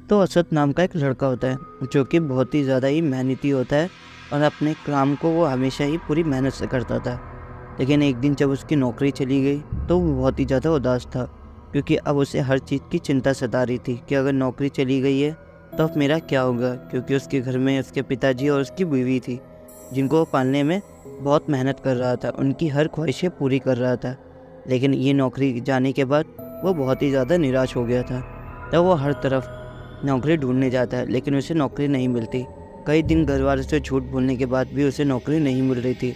तो असद नाम का एक लड़का होता है जो कि बहुत ही ज़्यादा ही मेहनती होता है और अपने काम को वो हमेशा ही पूरी मेहनत से करता था। लेकिन एक दिन जब उसकी नौकरी चली गई तो वो बहुत ही ज़्यादा उदास था, क्योंकि अब उसे हर चीज़ की चिंता सता रही थी कि अगर नौकरी चली गई है तो अब मेरा क्या होगा, क्योंकि उसके घर में उसके पिताजी और उसकी बीवी थी जिनको वो पालने में बहुत मेहनत कर रहा था, उनकी हर ख्वाहिशें पूरी कर रहा था। लेकिन ये नौकरी जाने के बाद वो बहुत ही ज़्यादा निराश हो गया था। तब वो हर तरफ नौकरी ढूंढने जाता है लेकिन उसे नौकरी नहीं मिलती। कई दिन घर वालों से झूठ बोलने के बाद भी उसे नौकरी नहीं मिल रही थी।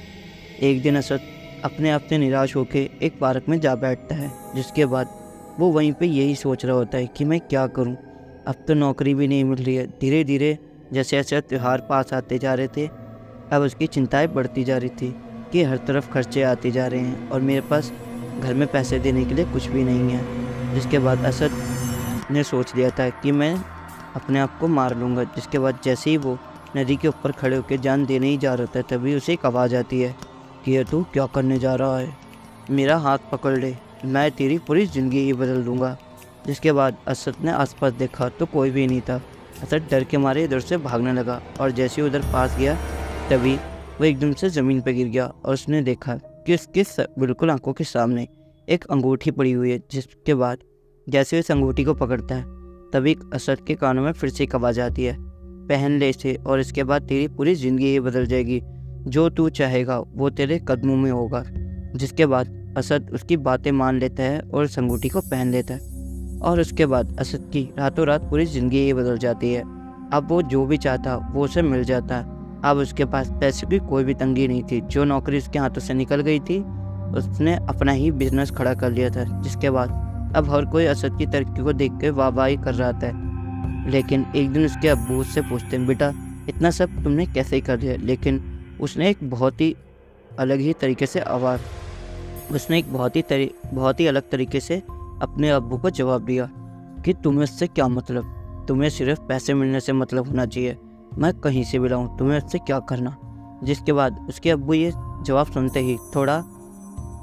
एक दिन असद अपने आप से निराश होकर एक पार्क में जा बैठता है, जिसके बाद वो वहीं पे यही सोच रहा होता है कि मैं क्या करूं, अब तो नौकरी भी नहीं मिल रही है। धीरे धीरे जैसे जैसे त्यौहार पास आते जा रहे थे, अब उसकी चिंताएं बढ़ती जा रही थी कि हर तरफ खर्चे आते जा रहे हैं और मेरे पास घर में पैसे देने के लिए कुछ भी नहीं है। जिसके बाद असद ने सोच लिया था कि मैं अपने आप को मार लूँगा। जिसके बाद जैसे ही वो नदी के ऊपर खड़े होकर जान देने ही जा रहा था, तभी उसे एक आवाज़ आती है कि ये तू क्या करने जा रहा है, मेरा हाथ पकड़ ले, मैं तेरी पूरी ज़िंदगी ही बदल दूँगा। जिसके बाद असद ने आसपास देखा तो कोई भी नहीं था। असद डर के मारे इधर से भागने लगा और जैसे ही उधर पास गया तभी वो एकदम से ज़मीन पर गिर गया और उसने देखा कि उसके बिल्कुल आंखों के सामने एक अंगूठी पड़ी हुई है। जिसके बाद जैसे उस अंगूठी को पकड़ता है तभी असद के कानों में फिर से एक आवाज़ आती है, पहन ले इसे और इसके बाद तेरी पूरी ज़िंदगी ही बदल जाएगी, जो तू चाहेगा वो तेरे कदमों में होगा। जिसके बाद असद उसकी बातें मान लेता है और उस अंगूठी को पहन लेता है और उसके बाद असद की रातों रात पूरी ज़िंदगी ही बदल जाती है। अब वो जो भी चाहता वो उसे मिल जाता है। अब उसके पास पैसे की कोई भी तंगी नहीं थी। जो नौकरी उसके हाथों से निकल गई थी उसने अपना ही बिजनेस खड़ा कर लिया था। जिसके बाद अब हर कोई असद की तरक्की को देख कर वाहवाही कर रहा था। लेकिन एक दिन उसके अब्बू उससे पूछते हैं, बेटा इतना सब तुमने कैसे कर लिया? लेकिन उसने एक बहुत ही अलग तरीके से अपने अब्बू को जवाब दिया कि तुम्हें इससे क्या मतलब, तुम्हें सिर्फ पैसे मिलने से मतलब होना चाहिए, मैं कहीं से भी लाऊं, तुम्हें इससे क्या करना। जिसके बाद उसके अब्बू ये जवाब सुनते ही थोड़ा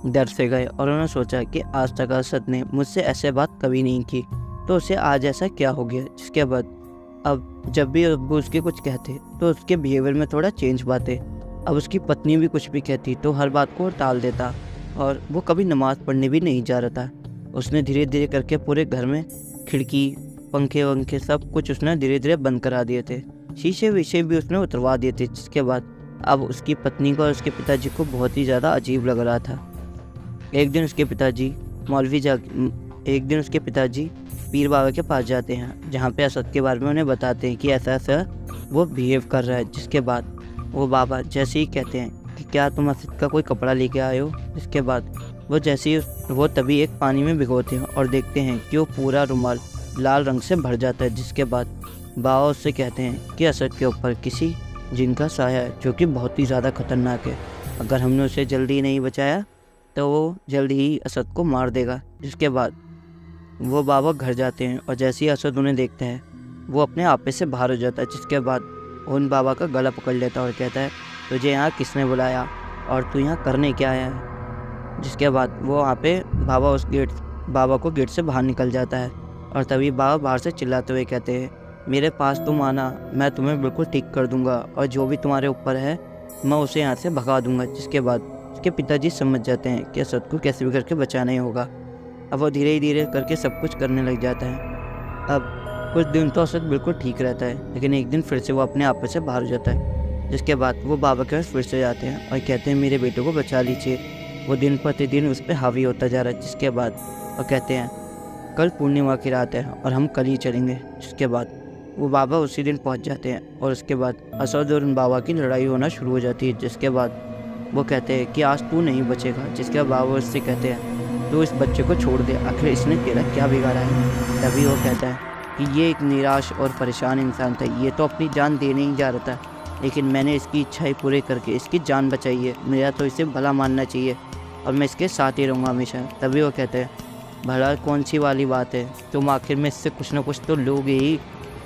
डर से गए और उन्होंने सोचा कि आज तक असद ने मुझसे ऐसे बात कभी नहीं की, तो उसे आज ऐसा क्या हो गया। जिसके बाद अब जब भी अब्बू उसके कुछ कहते तो उसके बिहेवियर में थोड़ा चेंज पाते। अब उसकी पत्नी भी कुछ भी कहती तो हर बात को टाल देता और वो कभी नमाज़ पढ़ने भी नहीं जा रहा था। उसने धीरे धीरे करके पूरे घर में खिड़की, पंखे वंखे सब कुछ उसने धीरे धीरे बंद करा दिए थे। शीशे वीशे भी उसने उतरवा दिए थे। जिसके बाद अब उसकी पत्नी को और उसके पिताजी को बहुत ही ज़्यादा अजीब लग रहा था। एक दिन उसके पिताजी पीर बाबा के पास जाते हैं, जहाँ पे असद के बारे में उन्हें बताते हैं कि ऐसा ऐसा वो बिहेव कर रहा है। जिसके बाद वो बाबा जैसे ही कहते हैं कि क्या तुम असद का कोई कपड़ा लेके आए हो। इसके बाद वो तभी एक पानी में भिगोते हैं और देखते हैं कि वो पूरा रुमाल लाल रंग से भर जाता है। जिसके बाद बाबा उससे कहते हैं कि असद के ऊपर किसी जिन का साया है जो कि बहुत ही ज़्यादा खतरनाक है, अगर हमने उसे जल्दी नहीं बचाया तो वो जल्दी ही असद को मार देगा। जिसके बाद वो बाबा घर जाते हैं और जैसे ही असद उन्हें देखता है वो अपने आपे से बाहर हो जाता है। जिसके बाद उन बाबा का गला पकड़ लेता है और कहता है, तुझे यहाँ किसने बुलाया और तू यहाँ करने क्या आया है। जिसके बाद वो वहाँ पे बाबा को गेट से बाहर निकल जाता है और तभी बाबा बाहर से चिल्लाते हुए कहते हैं, मेरे पास तुम आना, मैं तुम्हें बिल्कुल ठीक कर दूँगा और जो भी तुम्हारे ऊपर है मैं उसे यहाँ से भगा दूँगा। जिसके बाद उसके पिताजी समझ जाते हैं कि असद को कैसे भी करके बचाना ही होगा। अब वो धीरे धीरे करके सब कुछ करने लग जाता है। अब कुछ दिन तो असद बिल्कुल ठीक रहता है, लेकिन एक दिन फिर से वो अपने आप से बाहर हो जाता है। जिसके बाद वो बाबा के पास फिर से जाते हैं और कहते हैं, मेरे बेटे को बचा लीजिए। वो दिन प्रतिदिन उस पर हावी होता जा रहा है। जिसके बाद वो कहते हैं, कल पूर्णिमा की रात है और हम कल ही चलेंगे। जिसके बाद वो बाबा उसी दिन पहुंच जाते हैं और उसके बाद असद और उन बाबा की लड़ाई होना शुरू हो जाती है। जिसके बाद वो कहते हैं कि आज तू नहीं बचेगा। जिसके बाद बाबा उससे कहते हैं, तू इस बच्चे को छोड़ दे, आखिर इसने तेरा क्या बिगाड़ा है। तभी वो कहता है कि ये एक निराश और परेशान इंसान था, ये तो अपनी जान देने ही जा रहा था, लेकिन मैंने इसकी इच्छाएं पूरी करके इसकी जान बचाई है। मेरा तो इसे भला मानना चाहिए और मैं इसके साथ ही रहूँगा हमेशा। तभी वो कहते हैं, भला कौन सी वाली बात है, तुम आखिर में इससे कुछ ना कुछ तो लोगे ही,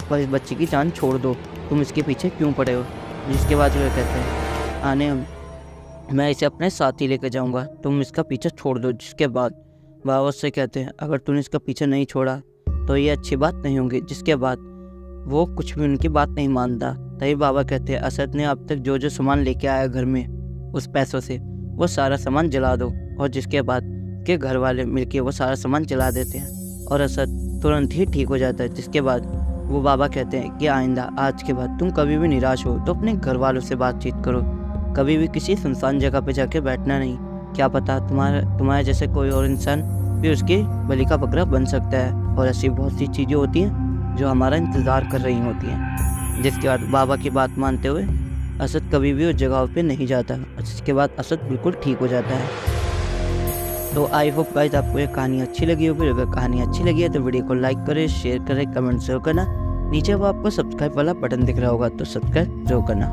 पर इस बच्चे की जान छोड़ दो, तुम इसके पीछे क्यों पड़े हो। जिसके बाद वो कहते हैं, आने मैं इसे अपने साथ ही लेकर जाऊँगा, तुम इसका पीछा छोड़ दो। जिसके बाद बाबा उससे कहते हैं, अगर तूने इसका पीछा नहीं छोड़ा तो ये अच्छी बात नहीं होगी। जिसके बाद वो कुछ भी उनकी बात नहीं मानता। तभी बाबा कहते हैं असद ने अब तक जो जो सामान लेके आया घर में उस पैसों से वो सारा सामान जला दो। और जिसके बाद के घर वाले मिलके वो सारा सामान जला देते हैं और असद तुरंत ही ठीक हो जाता है। जिसके बाद वो बाबा कहते हैं कि आइंदा आज के बाद तुम कभी भी निराश हो तो अपने घर वालों से बातचीत करो, कभी भी किसी सुनसान जगह पे जाके बैठना नहीं। क्या पता तुम्हारे जैसे कोई और इंसान भी उसकी बलि का बकरा बन सकता है। और ऐसी बहुत सी चीज़ें होती हैं जो हमारा इंतज़ार कर रही होती हैं। जिसके बाद बाबा की बात मानते हुए असद कभी भी उस जगह पे नहीं जाता और जिसके बाद असद बिल्कुल ठीक हो जाता है। तो आई होप गाइस आपको ये कहानी अच्छी लगी होगी। अगर कहानी अच्छी लगी है तो वीडियो को लाइक करें, शेयर करें, कमेंट जरूर करना। नीचे वो आपको सब्सक्राइब वाला बटन दिख रहा होगा तो सब्सक्राइब जरूर करना।